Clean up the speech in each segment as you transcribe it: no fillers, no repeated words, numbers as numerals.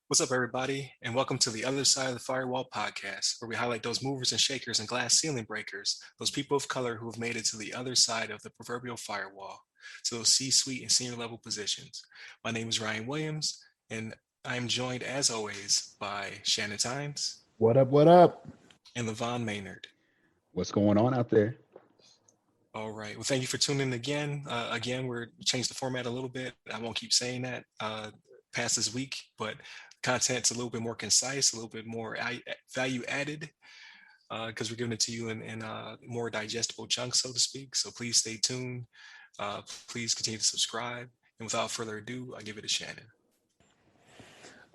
What's up, everybody, and welcome to the Other Side of the Firewall podcast, where we highlight those movers and shakers and glass ceiling breakers, those people of color who have made it to the other side of the proverbial firewall, to those C suite and senior level positions. My name is Ryan Williams, and I am joined, as always, by Shannon Tynes What up? What up? and Levon Maynard. What's going on out there? All right. Well, thank you for tuning in again. We're changed the format a little bit. I won't keep saying that past this week, but content's a little bit more concise, a little bit more value added, because we're giving it to you in more digestible chunks, so to speak. So please stay tuned. Please continue to subscribe. And without further ado, I give it to Shannon.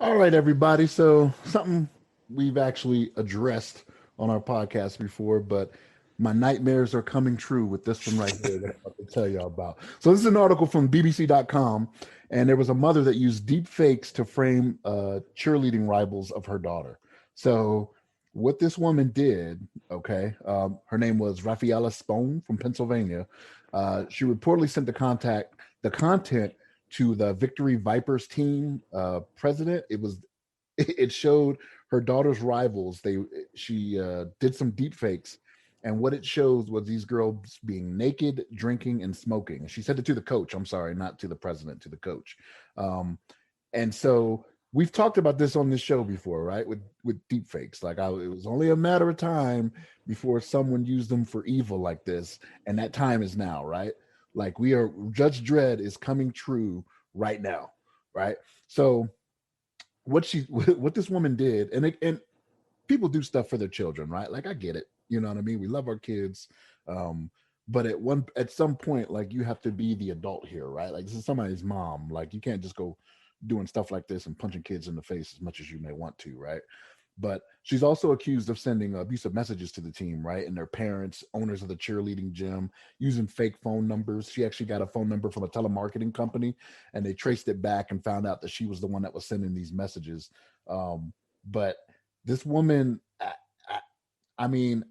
All right, everybody. So something we've actually addressed on our podcast before, but my nightmares are coming true with this one right here that I'm about to tell y'all about. So this is an article from BBC.com, and there was a mother that used deep fakes to frame cheerleading rivals of her daughter. So what this woman did, okay, her name was Rafaela Spone from Pennsylvania. She reportedly sent the content to the Victory Vipers team president. It showed her daughter's rivals. She did some deep fakes, and what it shows was these girls being naked, drinking, and smoking. She sent it to the coach. I'm sorry, not to the president, to the coach. And so we've talked about this on this show before, right? With deep fakes. It was only a matter of time before someone used them for evil like this, and that time is now, right? Like Judge Dredd is coming true right now, right? So what this woman did, and people do stuff for their children, right? Like I get it, you know what I mean? We love our kids, but at some point, like you have to be the adult here, right? Like this is somebody's mom. Like you can't just go doing stuff like this and punching kids in the face as much as you may want to, right? But she's also accused of sending abusive messages to the team, right? And their parents, owners of the cheerleading gym, using fake phone numbers. She actually got a phone number from a telemarketing company, and they traced it back and found out that she was the one that was sending these messages. But this woman, I mean,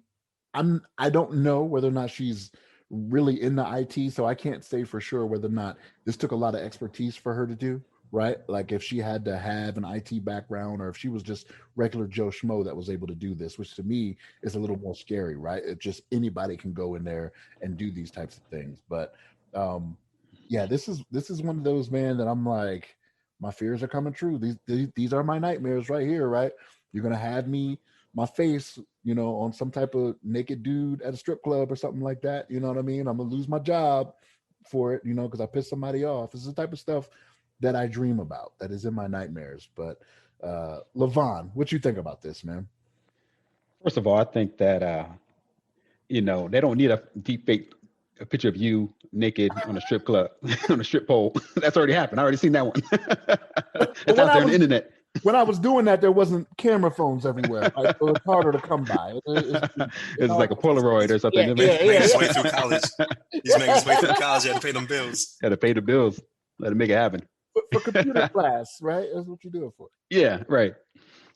I don't know whether or not she's really in the IT, so I can't say for sure whether or not this took a lot of expertise for her to do, right? Like if she had to have an IT background or if she was just regular Joe Schmo that was able to do this, which to me is a little more scary, right? It just anybody can go in there and do these types of things. But yeah, this is one of those, man, that I'm like, my fears are coming true. These are my nightmares right here, right? You're gonna have my face, on some type of naked dude at a strip club or something like that. You know what I mean? I'm gonna lose my job for it, because I pissed somebody off. This is the type of stuff that I dream about, that is in my nightmares. But Levon, what you think about this, man? First of all, I think that they don't need a deep fake a picture of you naked on a strip club on a strip pole. That's already happened. I already seen that one. But That's out there on the internet. when I was doing that, there wasn't camera phones everywhere, right? So it's harder to come by. It's like a Polaroid or something. Yeah, Made yeah, his yeah. way through college. He's making his way through college. He had to pay them bills. Had to pay the bills. Let it make it happen. For computer class, right? That's what you do it for. Yeah, right.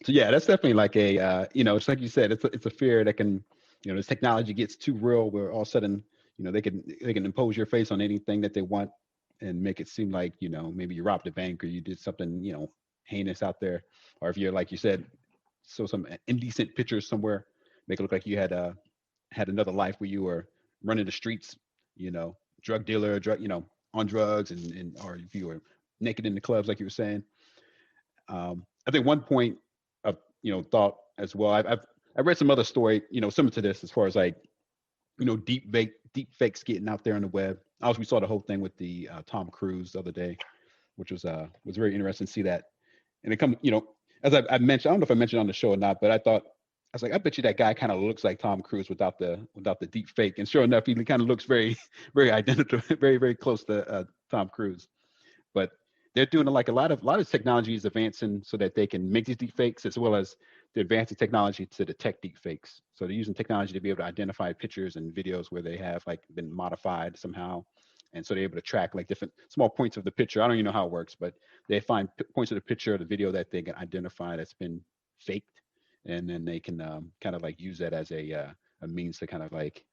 So yeah, that's definitely like it's like you said, it's a fear that can, as technology gets too real, where all of a sudden, they can impose your face on anything that they want and make it seem like, maybe you robbed a bank or you did something, heinous out there, or if you're like you said, so some indecent pictures somewhere, make it look like you had another life where you were running the streets, drug dealer, on drugs, and or if you were naked in the clubs, like you were saying. I think one point of thought as well. I read some other story, similar to this, as far as like deep fakes getting out there on the web. Also, we saw the whole thing with the Tom Cruise the other day, which was very interesting to see that. And it come, as I mentioned, I don't know if I mentioned on the show or not, but I was like, I bet you that guy kind of looks like Tom Cruise without the deep fake. And sure enough, he kind of looks very, very identical, very, very close to Tom Cruise. But they're doing like a lot of technology is advancing so that they can make these deep fakes, as well as the advancing technology to detect deep fakes. So they're using technology to be able to identify pictures and videos where they have like been modified somehow. And so they're able to track like different small points of the picture. I don't even know how it works, but they find points of the picture or the video that they can identify that's been faked. And then they can kind of like use that as a means to kind of like,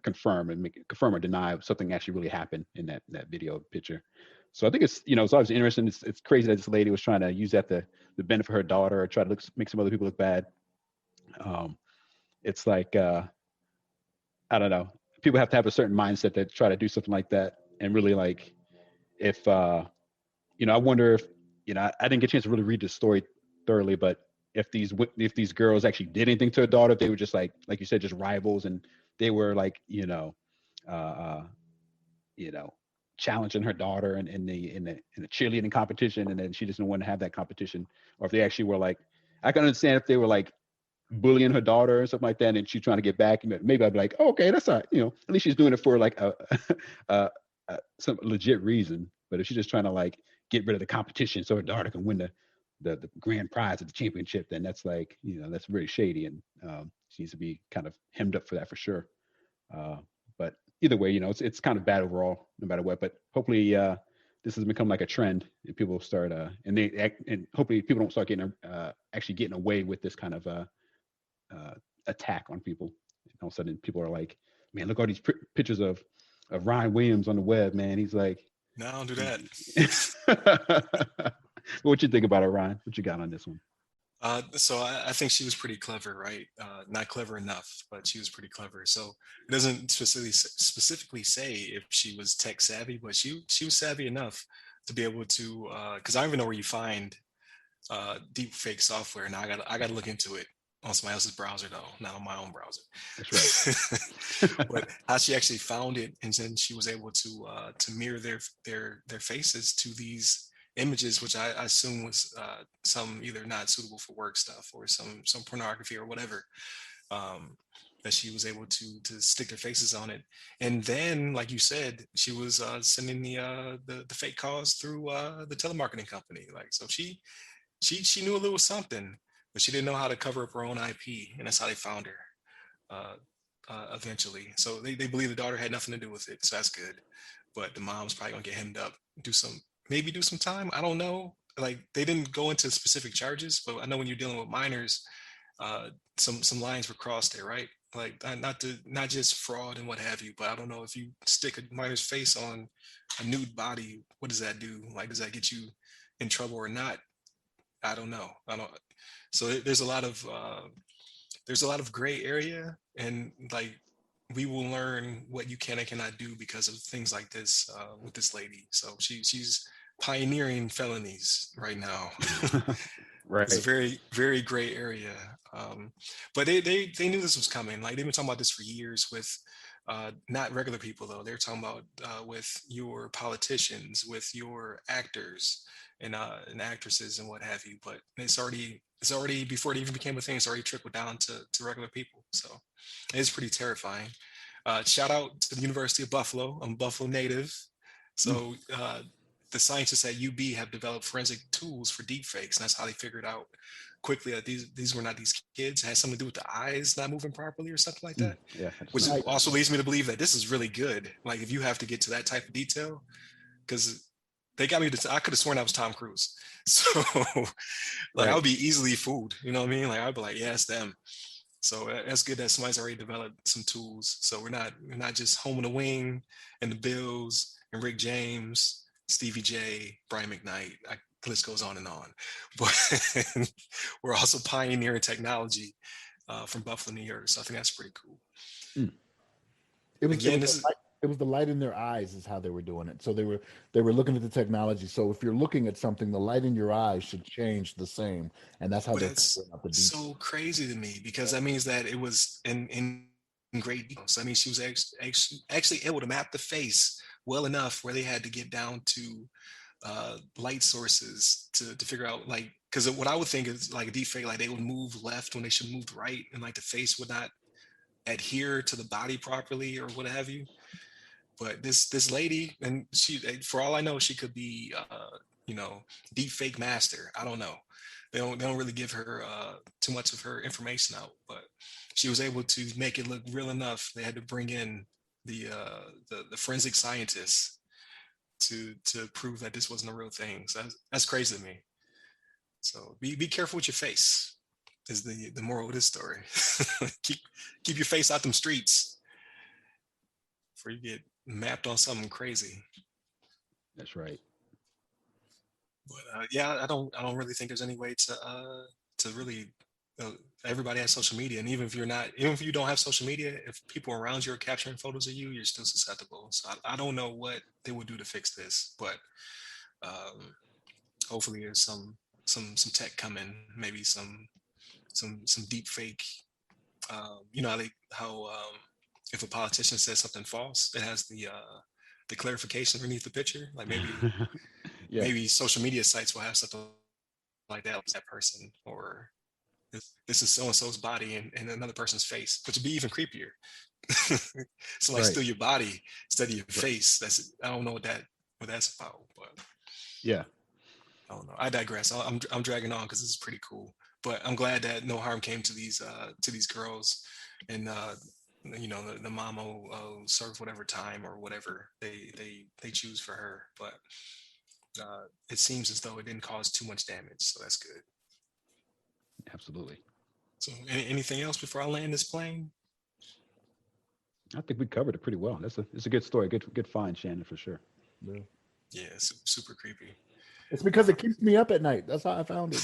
confirm or deny something actually really happened in that video picture. So I think it's, it's always interesting. It's crazy that this lady was trying to use that to the benefit of her daughter, or try to make some other people look bad. It's like, I don't know. People have to have a certain mindset that try to do something like that. And really, like, if, I wonder if, I didn't get a chance to really read the story thoroughly, but if these girls actually did anything to a daughter, if they were just like you said, just rivals, and they were like, uh, uh, you know, challenging her daughter in the cheerleading competition, and then she doesn't want to have that competition, or if they actually were like, I can understand if they were like bullying her daughter or something like that, and she's trying to get back, maybe I'd be like, oh, okay, that's not, at least she's doing it for like some legit reason. But if she's just trying to like get rid of the competition so her daughter can win the grand prize of the championship, then that's like, that's really shady, and she needs to be kind of hemmed up for that for sure. But either way, it's kind of bad overall, no matter what. But hopefully, this has become like a trend, and people start, and hopefully people don't start getting actually getting away with this kind of attack on people. And all of a sudden, people are like, "Man, look all these pictures of Ryan Williams on the web, man." He's like, No, don't do that. What you think about it, Ryan? What you got on this one? So I think she was pretty clever, right? Not clever enough, but she was pretty clever. So it doesn't specifically say if she was tech savvy, but she was savvy enough to be able to. Because I don't even know where you find deep fake software. Now I got to look into it on somebody else's browser though, not on my own browser. That's right. But how she actually found it, and then she was able to mirror their faces to these images, which I assume was some either not suitable for work stuff or some pornography or whatever, that she was able to stick their faces on it. And then, like you said, she was sending the fake calls through the telemarketing company. Like, so she knew a little something, but she didn't know how to cover up her own IP, and that's how they found her eventually. So they believe the daughter had nothing to do with it, so that's good. But the mom's probably gonna get hemmed up, maybe do some time. I don't know. Like, they didn't go into specific charges, but I know when you're dealing with minors, some lines were crossed there, right? Like, not just fraud and what have you, but I don't know if you stick a minor's face on a nude body, what does that do? Like, does that get you in trouble or not? I don't know. I don't. So there's a lot of gray area, and like, we will learn what you can and cannot do because of things like this with this lady. So she's pioneering felonies right now. Right. It's a very, very gray area. But they knew this was coming. Like, they've been talking about this for years with not regular people though. They're talking about with your politicians, with your actors and actresses and what have you. But it's already before it even became a thing. It's already trickled down to regular people. So it's pretty terrifying. Shout out to the University of Buffalo. I'm a Buffalo native. So the scientists at UB have developed forensic tools for deepfakes, and that's how they figured out quickly that these were not these kids. It has something to do with the eyes not moving properly or something like that. Yeah. Which also leads me to believe that this is really good. Like, if you have to get to that type of detail, because they got me to, I could have sworn that was Tom Cruise. So like, Right. I would be easily fooled. You know what I mean? Like, I'd be like, yeah, it's them. So that's good that somebody's already developed some tools. So we're not just Home and the Wing and the Bills and Rick James, Stevie J, Brian McKnight. The list goes on and on. But we're also pioneering technology from Buffalo, New York. So I think that's pretty cool. It was Again, it was the light in their eyes is how they were doing it. So they were looking at the technology. So if you're looking at something, the light in your eyes should change the same, and that's how but they're it's figuring out the details. so crazy to me, because that means that it was in great detail. So I mean, she was actually able to map the face well enough where they had to get down to light sources to figure out, like, because what I would think is like a deep fake, like they would move left when they should move right, and like the face would not adhere to the body properly or what have you. But this lady, and she, for all I know, she could be deep fake master. I don't know. They don't really give her too much of her information out, but she was able to make it look real enough. They had to bring in the forensic scientists to prove that this wasn't a real thing. So that's crazy to me. So be careful with your face is the moral of this story. keep your face out them streets before you get mapped on something crazy. That's right. But yeah, I don't really think there's any way to really. Uh, Everybody has social media, and even if you don't have social media, if people around you are capturing photos of you, you're still susceptible. So I don't know what they would do to fix this, but hopefully there's some tech coming, maybe some deep fake. You know how if a politician says something false, it has the clarification underneath the picture. Like Yeah, maybe social media sites will have something like that with that person, or this is so and so's body and another person's face, which would be even creepier. Somebody right. steal your body instead of your r- face. I don't know what that's about, but Yeah, I don't know. I digress. I'm dragging on because this is pretty cool. But I'm glad that no harm came to these girls, and you know the mom will serve whatever time or whatever they choose for her. But it seems as though it didn't cause too much damage, so that's good. absolutely. So anything else before I land this plane? I think we covered it pretty well. It's a good story. Good find, Shannon, for sure. Yeah. Yeah, super creepy. It's because it keeps me up at night. That's how I found it.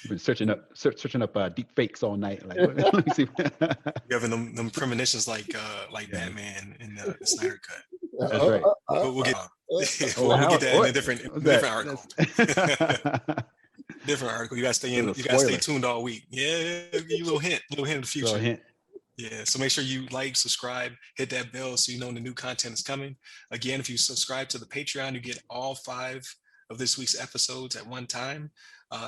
Been searching up deep fakes all night. Like, let me see. You having them premonitions like Yeah. Batman in the Snyder Cut. That's right. But we'll get Oh, we'll how- get that in a what? different What's that? article. That's- Different article. You Little gotta stay spoiler. tuned all week. Yeah, give you a little hint in the Little future. hint. Yeah, so make sure you like, subscribe, hit that bell so you know when the new content is coming. Again, if you subscribe to the Patreon, you get all 5 of this week's episodes at one time.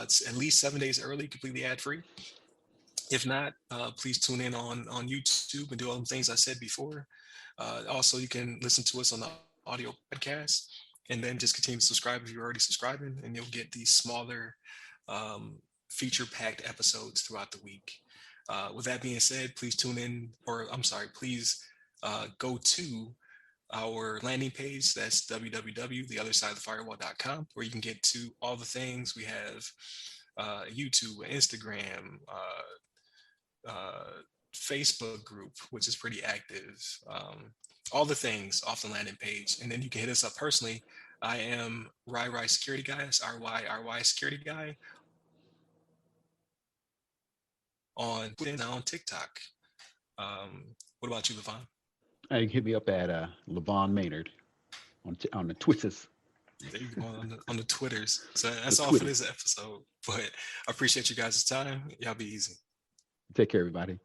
It's at least 7 days early, completely ad free. If not, please tune in on YouTube and do all the things I said before. Also, you can listen to us on the audio podcast, and then just continue to subscribe if you're already subscribing, and you'll get these smaller feature-packed episodes throughout the week. With that being said, please tune in, or I'm sorry, please go to our landing page. That's www.theothersideofthefirewall.com, where you can get to all the things we have: YouTube, Instagram, Facebook group, which is pretty active. All the things off the landing page, and then you can hit us up personally. I am Ry Security Guy. That's RY Security Guy on Twitter and on TikTok. What about you, Levon? You can hit me up at Levon Maynard on the Twitters. There you go on the Twitters. So that's The all for Twitters. this episode. But I appreciate you guys' time. Y'all be easy. Take care, everybody.